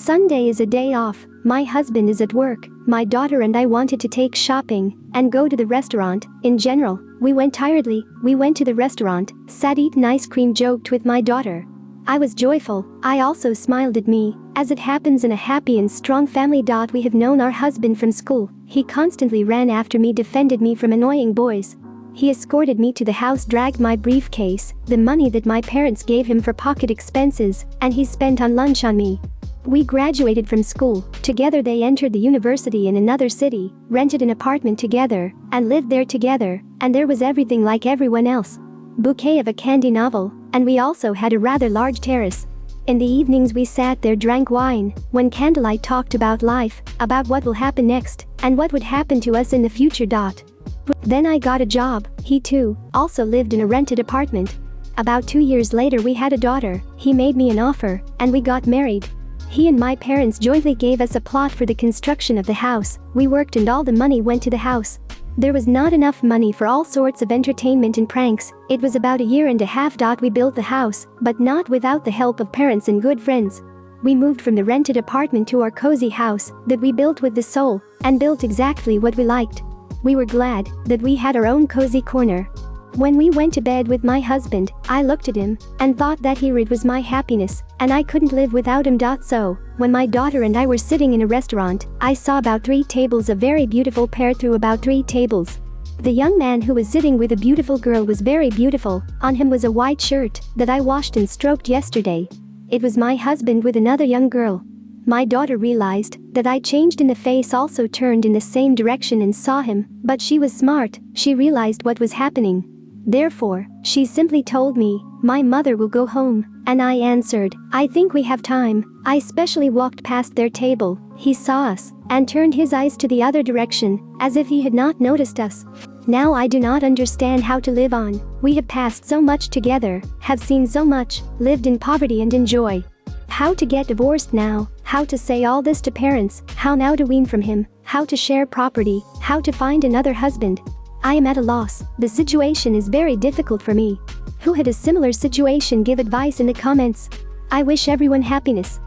Sunday is a day off, my husband is at work, my daughter and I wanted to take shopping and go to the restaurant. In general, we went tiredly, we went to the restaurant, sat eaten ice cream, joked with my daughter. I was joyful, I also smiled at me, as it happens in a happy and strong family. We have known our husband from school, he constantly ran after me, defended me from annoying boys. He escorted me to the house, dragged my briefcase, the money that my parents gave him for pocket expenses, and he spent on lunch on me. We graduated from school, together they entered the university in another city, rented an apartment together, and lived there together, and there was everything like everyone else. Bouquet of a candy novel, and we also had a rather large terrace. In the evenings we sat there, drank wine, when candlelight, talked about life, about what will happen next, and what would happen to us in the future. Then I got a job, he too, also lived in a rented apartment. About 2 years later we had a daughter, he made me an offer, and we got married. He and my parents jointly gave us a plot for the construction of the house, we worked and all the money went to the house. There was not enough money for all sorts of entertainment and pranks. It was about 1.5 years. We built the house, but not without the help of parents and good friends. We moved from the rented apartment to our cozy house that we built with the soul, and built exactly what we liked. We were glad that we had our own cozy corner. When we went to bed with my husband, I looked at him and thought that he was my happiness, and I couldn't live without him. So, when my daughter and I were sitting in a restaurant, I saw about 3 tables, a very beautiful pair through about 3 tables. The young man who was sitting with a beautiful girl was very beautiful. On him was a white shirt that I washed and stroked yesterday. It was my husband with another young girl. My daughter realized that I changed in the face, also turned in the same direction and saw him, but she was smart, she realized what was happening. Therefore, she simply told me, "My mother will go home," and I answered, "I think we have time." I specially walked past their table, he saw us, and turned his eyes to the other direction, as if he had not noticed us. Now I do not understand how to live on. We have passed so much together, have seen so much, lived in poverty and in joy. How to get divorced now, how to say all this to parents, how now to wean from him, how to share property, how to find another husband. I am at a loss, the situation is very difficult for me. Who had a similar situation, give advice in the comments. I wish everyone happiness.